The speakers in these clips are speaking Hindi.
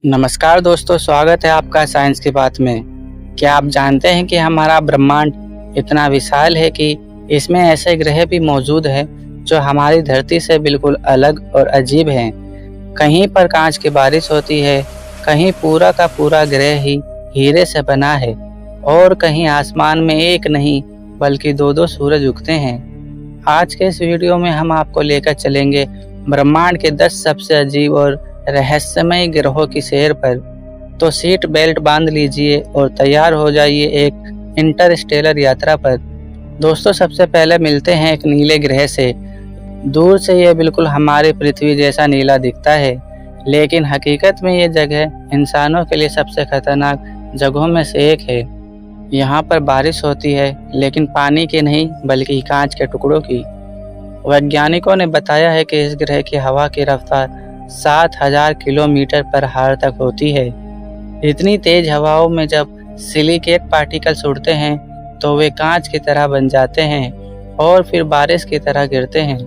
नमस्कार दोस्तों, स्वागत है आपका साइंस की बात में। क्या आप जानते हैं कि हमारा ब्रह्मांड इतना विशाल है कि इसमें ऐसे ग्रह भी मौजूद हैं जो हमारी धरती से बिल्कुल अलग और अजीब हैं। कहीं पर कांच की बारिश होती है, कहीं पूरा का पूरा ग्रह ही हीरे से बना है और कहीं आसमान में एक नहीं बल्कि दो सूरज उगते हैं। आज के इस वीडियो में हम आपको लेकर चलेंगे ब्रह्मांड के 10 सबसे अजीब और रहस्यमय ग्रहों की सैर पर। तो सीट बेल्ट बांध लीजिए और तैयार हो जाइए एक इंटरस्टेलर यात्रा पर। दोस्तों, सबसे पहले मिलते हैं एक नीले ग्रह से। दूर से यह बिल्कुल हमारी पृथ्वी जैसा नीला दिखता है, लेकिन हकीकत में ये जगह इंसानों के लिए सबसे खतरनाक जगहों में से एक है। यहाँ पर बारिश होती है, लेकिन पानी की नहीं बल्कि कांच के टुकड़ों की। वैज्ञानिकों ने बताया है कि इस ग्रह की हवा की रफ्तार 7000 किलोमीटर पर हार तक होती है। इतनी तेज हवाओं में जब सिलिकेट पार्टिकल्स उड़ते हैं तो वे कांच की तरह बन जाते हैं और फिर बारिश की तरह गिरते हैं।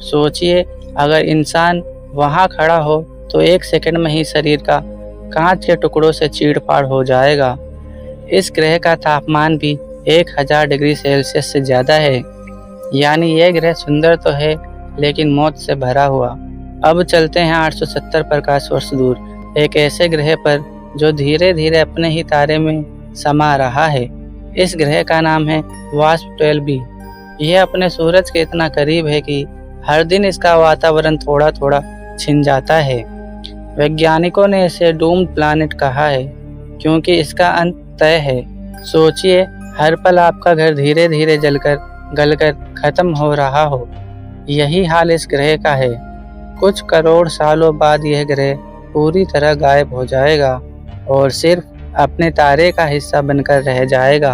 सोचिए, अगर इंसान वहां खड़ा हो तो 1 सेकंड में ही शरीर का कांच के टुकड़ों से चीड़-फाड़ हो जाएगा। इस ग्रह का तापमान भी 1000 डिग्री सेल्सियस से ज़्यादा है, यानी यह ग्रह सुंदर तो है लेकिन मौत से भरा हुआ। अब चलते हैं 870 प्रकाश वर्ष दूर, एक ऐसे ग्रह पर जो धीरे धीरे अपने ही तारे में समा रहा है। इस ग्रह का नाम है वास्प 12b। यह अपने सूरज के इतना करीब है कि हर दिन इसका वातावरण थोड़ा थोड़ा छिन जाता है। वैज्ञानिकों ने इसे डूम्ड प्लैनेट कहा है क्योंकि इसका अंत तय है। सोचिए, हर पल आपका घर धीरे धीरे जलकर गलकर खत्म हो रहा हो। यही हाल इस ग्रह का है। कुछ करोड़ सालों बाद यह ग्रह पूरी तरह गायब हो जाएगा और सिर्फ अपने तारे का हिस्सा बनकर रह जाएगा।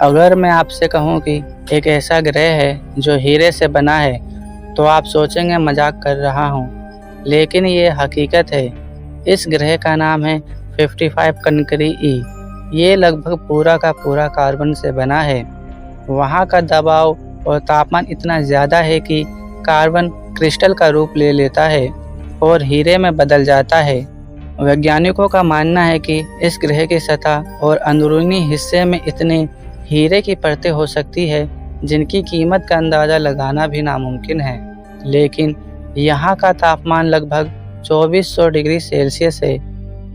अगर मैं आपसे कहूं कि एक ऐसा ग्रह है जो हीरे से बना है तो आप सोचेंगे मजाक कर रहा हूं, लेकिन ये हकीकत है। इस ग्रह का नाम है 55 कनकरी ई। ये लगभग पूरा का पूरा कार्बन से बना है। वहाँ का दबाव और तापमान इतना ज़्यादा है कि कार्बन क्रिस्टल का रूप ले लेता है और हीरे में बदल जाता है। वैज्ञानिकों का मानना है कि इस ग्रह की सतह और अंदरूनी हिस्से में इतने हीरे की परतें हो सकती है जिनकी कीमत का अंदाज़ा लगाना भी नामुमकिन है। लेकिन यहाँ का तापमान लगभग 2400 डिग्री सेल्सियस है,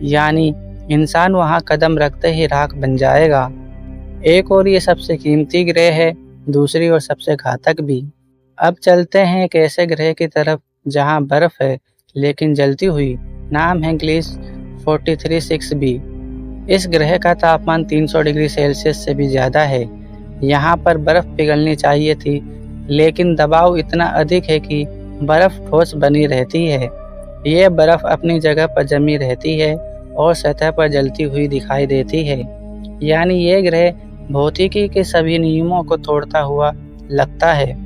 यानी इंसान वहाँ कदम रखते ही राख बन जाएगा। एक और ये सबसे कीमती ग्रह है, दूसरी ओर सबसे घातक भी। अब चलते हैं एक ऐसे ग्रह की तरफ जहाँ बर्फ है लेकिन जलती हुई। नाम है ग्लिस 436b। इस ग्रह का तापमान 300 डिग्री सेल्सियस से भी ज़्यादा है। यहाँ पर बर्फ पिघलनी चाहिए थी, लेकिन दबाव इतना अधिक है कि बर्फ ठोस बनी रहती है। ये बर्फ अपनी जगह पर जमी रहती है और सतह पर जलती हुई दिखाई देती है। यानी ये ग्रह भौतिकी के सभी नियमों को तोड़ता हुआ लगता है।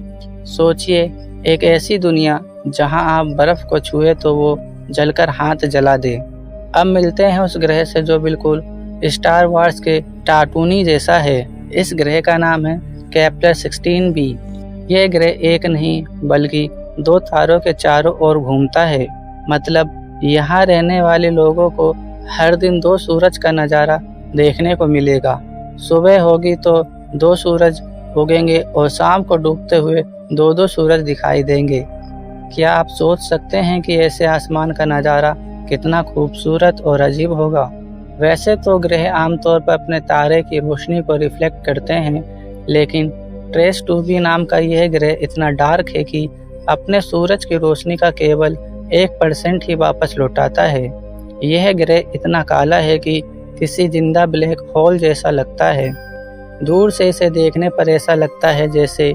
सोचिए, एक ऐसी दुनिया जहां आप बर्फ को छुए तो वो जलकर हाथ जला दे। अब मिलते हैं उस ग्रह से जो बिल्कुल स्टार वार्स के टाटूनी जैसा है। इस ग्रह का नाम है केपलर 16b। यह ग्रह एक नहीं बल्कि 2 तारों के चारों ओर घूमता है। मतलब यहाँ रहने वाले लोगों को हर दिन 2 सूरज का नज़ारा देखने को मिलेगा। सुबह होगी तो 2 सूरज उगेंगे और शाम को डूबते हुए 2 सूरज दिखाई देंगे। क्या आप सोच सकते हैं कि ऐसे आसमान का नज़ारा कितना खूबसूरत और अजीब होगा? वैसे तो ग्रह आमतौर पर अपने तारे की रोशनी को रिफ्लेक्ट करते हैं, लेकिन ट्रेस 2b नाम का यह ग्रह इतना डार्क है कि अपने सूरज की रोशनी का केवल 1% ही वापस लौटाता है। यह ग्रह इतना काला है कि किसी जिंदा ब्लैक होल जैसा लगता है। दूर से इसे देखने पर ऐसा लगता है जैसे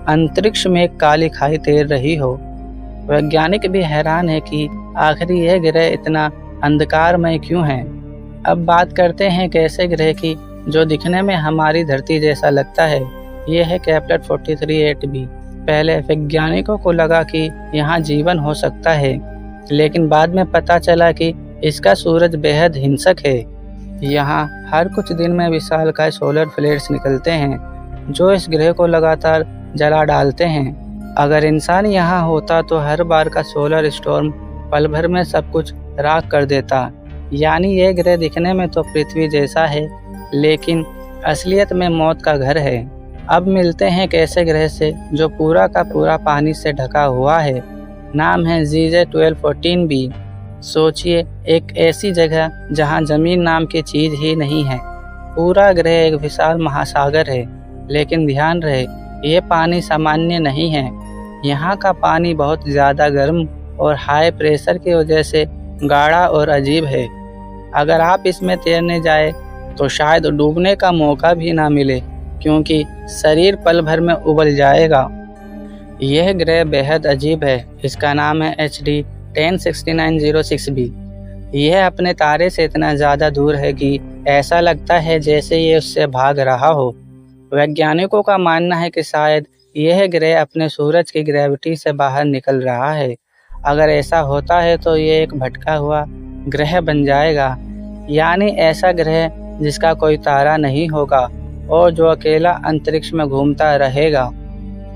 अंतरिक्ष में एक काली खाई तैर रही हो। वैज्ञानिक भी हैरान है कि आखिर यह ग्रह इतना अंधकारमय क्यों है। अब बात करते हैं एक ऐसे ग्रह की जो दिखने में हमारी धरती जैसा लगता है। यह है केपलर 438b। पहले वैज्ञानिकों को लगा कि यहाँ जीवन हो सकता है, लेकिन बाद में पता चला कि इसका सूरज बेहद हिंसक है। यहाँ हर कुछ दिन में विशालकाय सोलर फ्लेयर्स निकलते हैं जो इस ग्रह को लगातार जला डालते हैं। अगर इंसान यहाँ होता तो हर बार का सोलर स्टॉर्म पल भर में सब कुछ राख कर देता। यानी ये ग्रह दिखने में तो पृथ्वी जैसा है, लेकिन असलियत में मौत का घर है। अब मिलते हैं एक ऐसे ग्रह से जो पूरा का पूरा पानी से ढका हुआ है। नाम है GJ1214b। सोचिए, एक ऐसी जगह जहां जमीन नाम की चीज ही नहीं है। पूरा ग्रह एक विशाल महासागर है, लेकिन ध्यान रहे, ये पानी सामान्य नहीं है। यहाँ का पानी बहुत ज़्यादा गर्म और हाई प्रेशर की वजह से गाढ़ा और अजीब है। अगर आप इसमें तैरने जाए तो शायद डूबने का मौका भी ना मिले, क्योंकि शरीर पल भर में उबल जाएगा। यह ग्रह बेहद अजीब है। इसका नाम है HD 106906b। यह अपने तारे से इतना ज़्यादा दूर है कि ऐसा लगता है जैसे ये उससे भाग रहा हो। वैज्ञानिकों का मानना है कि शायद यह ग्रह अपने सूरज की ग्रेविटी से बाहर निकल रहा है। अगर ऐसा होता है तो ये एक भटका हुआ ग्रह बन जाएगा, यानी ऐसा ग्रह जिसका कोई तारा नहीं होगा और जो अकेला अंतरिक्ष में घूमता रहेगा।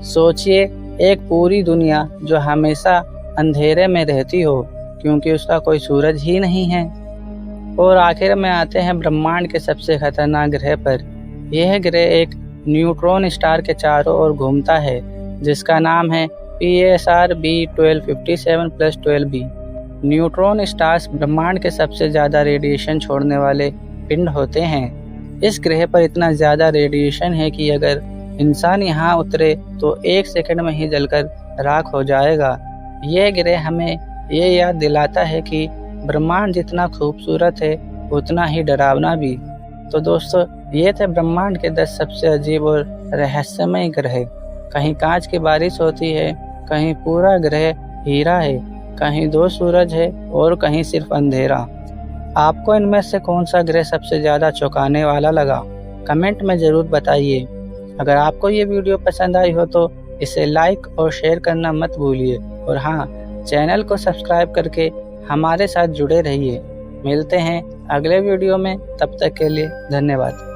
सोचिए, एक पूरी दुनिया जो हमेशा अंधेरे में रहती हो, क्योंकि उसका कोई सूरज ही नहीं है। और आखिर में आते हैं ब्रह्मांड के सबसे खतरनाक ग्रह पर। यह ग्रह एक न्यूट्रॉन स्टार के चारों ओर घूमता है, जिसका नाम है PSR B1257+12b। न्यूट्रॉन स्टार्स ब्रह्मांड के सबसे ज़्यादा रेडिएशन छोड़ने वाले पिंड होते हैं। इस ग्रह पर इतना ज़्यादा रेडिएशन है कि अगर इंसान यहाँ उतरे तो 1 सेकंड में ही जलकर राख हो जाएगा। यह ग्रह हमें ये याद दिलाता है कि ब्रह्मांड जितना खूबसूरत है उतना ही डरावना भी। तो दोस्तों, ये थे ब्रह्मांड के 10 सबसे अजीब और रहस्यमय ग्रह। कहीं कांच की बारिश होती है, कहीं पूरा ग्रह हीरा है, कहीं 2 सूरज है और कहीं सिर्फ अंधेरा। आपको इनमें से कौन सा ग्रह सबसे ज़्यादा चौंकाने वाला लगा? कमेंट में ज़रूर बताइए। अगर आपको ये वीडियो पसंद आई हो तो इसे लाइक और शेयर करना मत भूलिए। और हाँ, चैनल को सब्सक्राइब करके हमारे साथ जुड़े रहिए। मिलते हैं अगले वीडियो में, तब तक के लिए धन्यवाद।